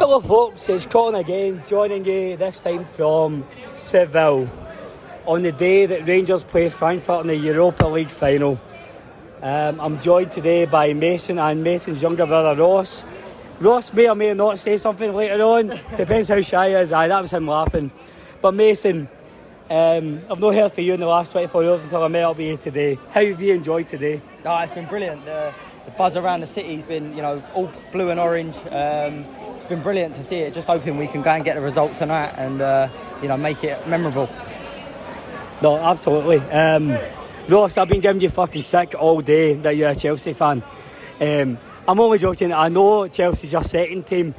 Hello folks, it's Colin again, joining you this time from Seville on the day that Rangers play Frankfurt in the Europa League final. I'm joined today by Mason and Mason's younger brother Ross. Ross may or may not say something later on, depends how shy he is. Aye, that was him laughing. But Mason, I've not heard from you in the last 24 hours until I met up with you today. How have you enjoyed today? No, it's been brilliant. The buzz around the city's been, all blue and orange. It's been brilliant to see it. Just hoping we can go and get the result tonight and, make it memorable. No, absolutely. Ross, I've been giving you fucking sick all day that you're a Chelsea fan. I'm only joking. I know Chelsea's your second team.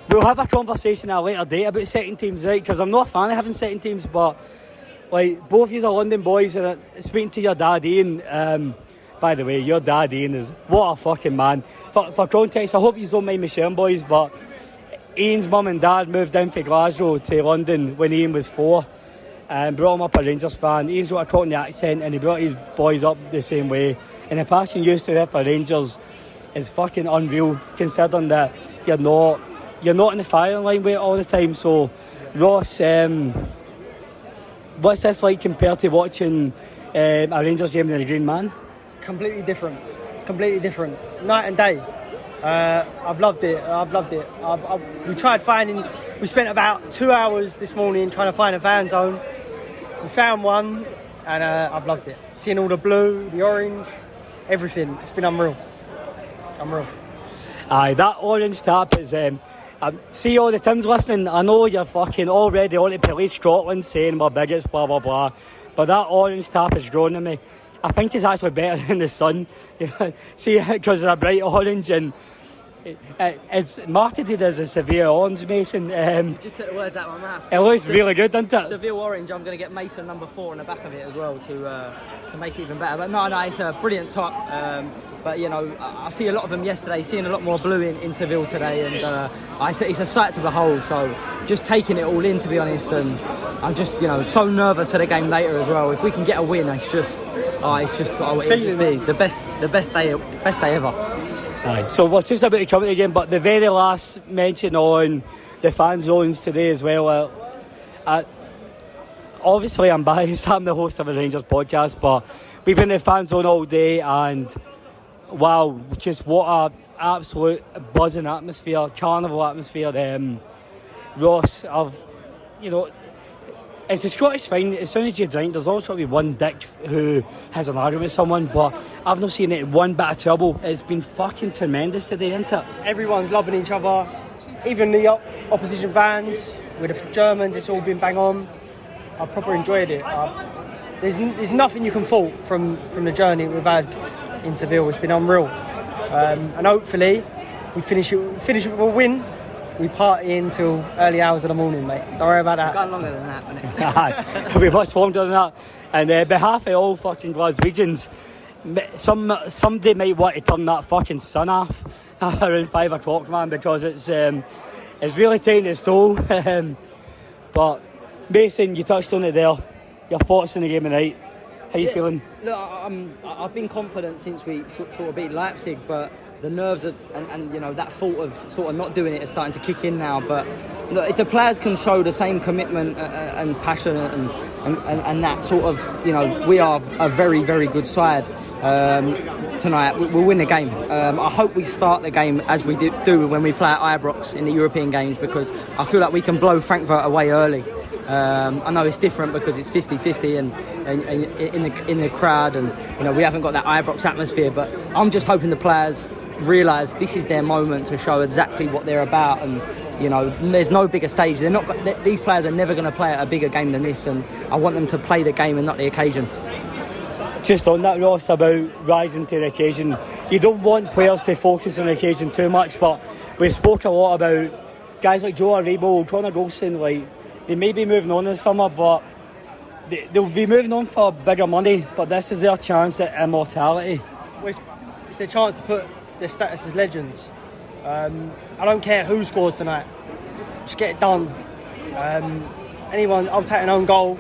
We'll have a conversation at a later date about second teams, right? Because I'm not a fan of having second teams, but like both of you are London boys, and speaking to your dad Ian. By the way, your dad Ian is what a fucking man. For context, I hope you don't mind me sharing, boys, but Ian's mum and dad moved down from Glasgow to London when Ian was 4 and brought him up a Rangers fan. Ian's got a Cockney accent and he brought his boys up the same way. And the passion you used to have for Rangers is fucking unreal, considering that you're not in the firing line with it all the time. So, Ross, what's this like compared to watching a Rangers game in the Green Man? Completely different. Night and day. I've loved it. We spent about 2 hours this morning trying to find a fan zone. We found one and I've loved it. Seeing all the blue, the orange, everything. It's been unreal. Aye, that orange tap is... see all the Tims listening, I know you're fucking already on to Police Scotland saying we're bigots, blah, blah, blah. But that orange tap has grown on me. I think it's actually better than the sun. See, because it's a bright orange and it's marketed as a Seville orange, Mason. You just took the words out of my mouth. It looks really good, doesn't it? Seville orange, I'm going to get Mason number 4 on the back of it as well to make it even better. But no, it's a brilliant top. But, I see a lot of them yesterday, seeing a lot more blue in Seville today. And it's a sight to behold. So just taking it all in, to be honest. And I'm just, so nervous for the game later as well. If we can get a win, it'll just be the best day ever. Aye. So we're just about to come to the game, but the very last mention on the fan zones today as well. Obviously, I'm biased. I'm the host of a Rangers podcast, but we've been in the fan zone all day, and wow, just what a absolute buzzing atmosphere, carnival atmosphere. Ross, it's a Scottish thing. As soon as you drink, there's also be one dick who has an argument with someone, but I've not seen it one bit of trouble. It's been fucking tremendous today, isn't it? Everyone's loving each other, even the opposition fans, with the Germans, it's all been bang on. I proper enjoyed it. There's nothing you can fault from the journey we've had in Seville. It's been unreal. And hopefully we finish it with a win. We party until early hours of the morning, mate. Don't worry about that. Gone longer than that, hasn't it? It'll be much longer than that. And on behalf of all fucking Glaswegians, somebody might want to turn that fucking sun off around 5 o'clock, man, because it's really taking its toll. But Mason, you touched on it there. Your thoughts on the game tonight. How you feeling? Look, I've been confident since we sort of beat Leipzig, but the nerves are, and that thought of sort of not doing it is starting to kick in now. But look, if the players can show the same commitment and passion and that sort of, we are a very, very good side tonight. We'll win the game. I hope we start the game as we do when we play at Ibrox in the European games, because I feel like we can blow Frankfurt away early. I know it's different because it's 50-50 and in the crowd, and we haven't got that Ibrox atmosphere, but I'm just hoping the players realise this is their moment to show exactly what they're about, and there's no bigger stage. These players are never going to play at a bigger game than this, and I want them to play the game and not the occasion. Just on that, Ross, about rising to the occasion, you don't want players to focus on the occasion too much, but we spoke a lot about guys like Joe Aribo, Connor Golson, they may be moving on this summer, but they'll be moving on for bigger money, but this is their chance at immortality. It's their chance to put their status as legends. I don't care who scores tonight, just get it done. I'll take an own goal.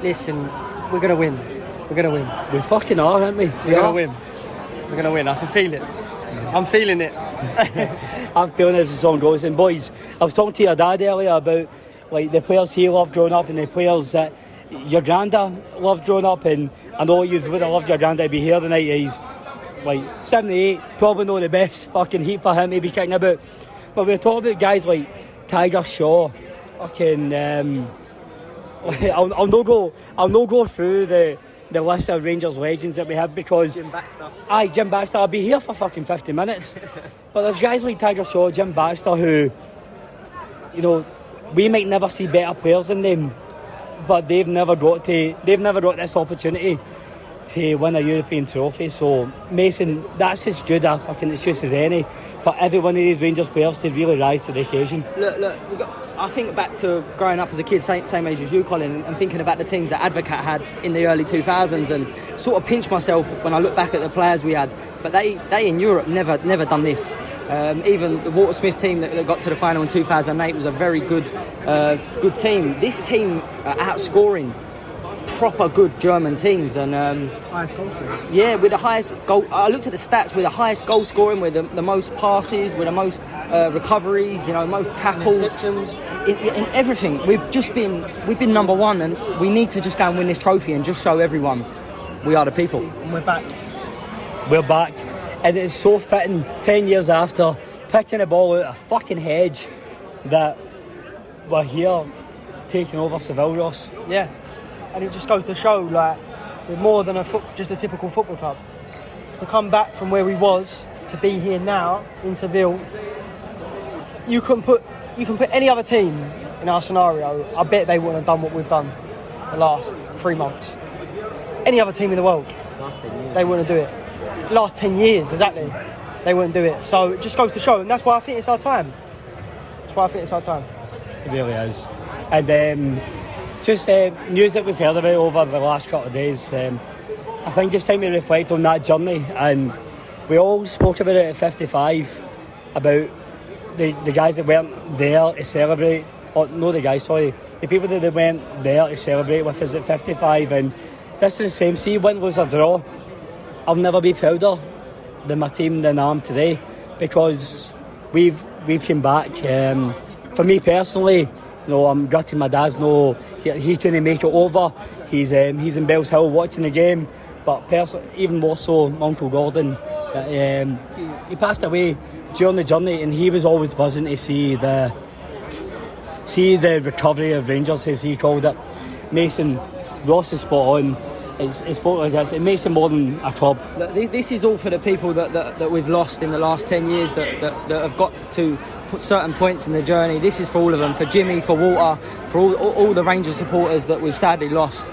Listen, we're going to win. We fucking are, aren't we? We're going to win. I can feel it. I'm feeling it. I'm feeling it as the song goes. And boys, I was talking to your dad earlier about like the players he loved growing up and the players that your granda loved growing up, and I know you would have loved your granda to be here tonight. He's like 78, probably not the best fucking heat for him to be kicking about. But we're talking about guys like Tiger Shaw, fucking I'll not go through the list of Rangers legends that we have because Jim Baxter. Jim Baxter, I'll be here for fucking 50 minutes. But there's guys like Tiger Shaw, Jim Baxter, who, you know, we might never see better players than them, but they've never got this opportunity to win a European trophy. So Mason, that's as good a fucking excuse as any for every one of these Rangers players to really rise to the occasion. Look, I think back to growing up as a kid, same age as you, Colin, and thinking about the teams that Advocate had in the early 2000s, and sort of pinch myself when I look back at the players we had. But they in Europe never done this. Even the Watersmith team that got to the final in 2008 was a very good team. This team are outscoring proper good German teams, and Highest goal scorer. yeah, with the highest goal. I looked at the stats. With the highest goal scoring, with the most passes, with the most recoveries, most tackles, in everything. We've been number one, and we need to just go and win this trophy and just show everyone we are the people. And we're back. We're back, and it's so fitting 10 years after picking a ball out of a fucking hedge that we're here taking over Seville, Ross. Yeah. And it just goes to show, like, we're more than just a typical football club. To come back from where we was to be here now in Seville, you can put any other team in our scenario. I bet they wouldn't have done what we've done the last 3 months. Any other team in the world, Last 10 years. they wouldn't do it. Last 10 years, exactly, they wouldn't do it. So it just goes to show, and that's why I think it's our time. It really is. And just news that we've heard about over the last couple of days. I think it's time to reflect on that journey, and we all spoke about it at 55 about the guys that weren't there to celebrate, or no, the people that weren't there to celebrate with us at 55. And this is the same. See, win, lose or draw, I'll never be prouder than my team than I am today, because we've come back. For me personally, I'm gutted my dad's he couldn't make it over. He's in Bells Hill watching the game. But even more so, my Uncle Gordon, he passed away during the journey, and he was always buzzing to see the recovery of Rangers, as he called it. Mason, Ross is spot on. It's it makes it more than a club. This is all for the people that we've lost in the last 10 years that have got to put certain points in the journey. This is for all of them, for Jimmy, for Walter, for all the Rangers supporters that we've sadly lost.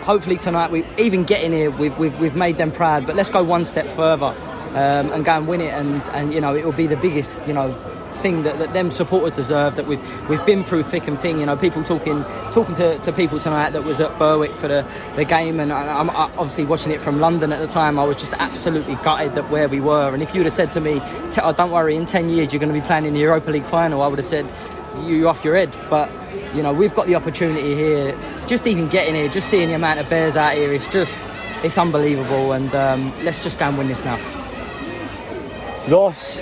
Hopefully tonight, even getting here, we've made them proud. But let's go one step further and go and win it, and it will be the biggest thing that them supporters deserve, that we've been through thick and thin. People talking to people tonight that was at Berwick for the game, and I'm obviously watching it from London at the time. I was just absolutely gutted that where we were. And if you'd have said to me, don't worry, in 10 years you're going to be playing in the Europa League final, I would have said, you off your head. But we've got the opportunity here. Just even getting here, just seeing the amount of bears out here, it's unbelievable. And let's just go and win this now. Ross,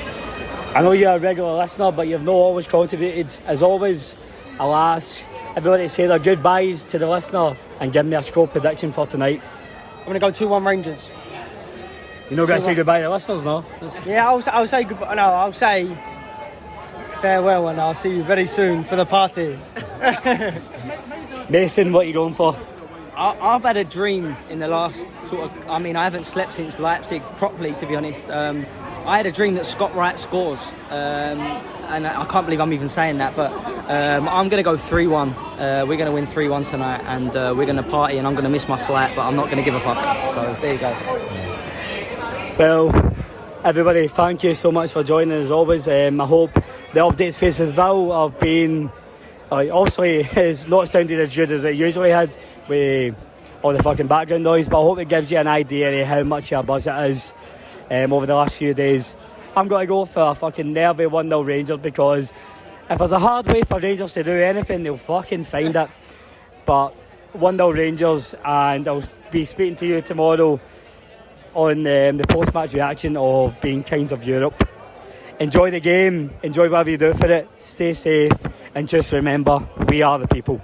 I know you're a regular listener, but you've not always contributed. As always, I'll ask everybody to say their goodbyes to the listener and give me a score prediction for tonight. I'm going to go 2-1 Rangers. You're not going to say goodbye to the listeners, no? Yeah, I'll say goodbye. No, I'll say farewell, and I'll see you very soon for the party. Mason, what are you going for? I've had a dream in the last I haven't slept since Leipzig properly, to be honest. I had a dream that Scott Wright scores, and I can't believe I'm even saying that, but I'm going to go 3-1. We're going to win 3-1 tonight, and we're going to party, and I'm going to miss my flight, but I'm not going to give a fuck. So there you go. Well, everybody, thank you so much for joining as always. I hope the updates for Seville have been, obviously it's not sounded as good as it usually had with all the fucking background noise, but I hope it gives you an idea of how much of a buzz it is over the last few days. I'm going to go for a fucking nervy 1-0 Rangers, because if there's a hard way for Rangers to do anything, they'll fucking find it. But 1-0 Rangers, and I'll be speaking to you tomorrow on the post-match reaction of being Kinds of Europe. Enjoy the game, enjoy whatever you do for it, stay safe, and just remember, we are the people.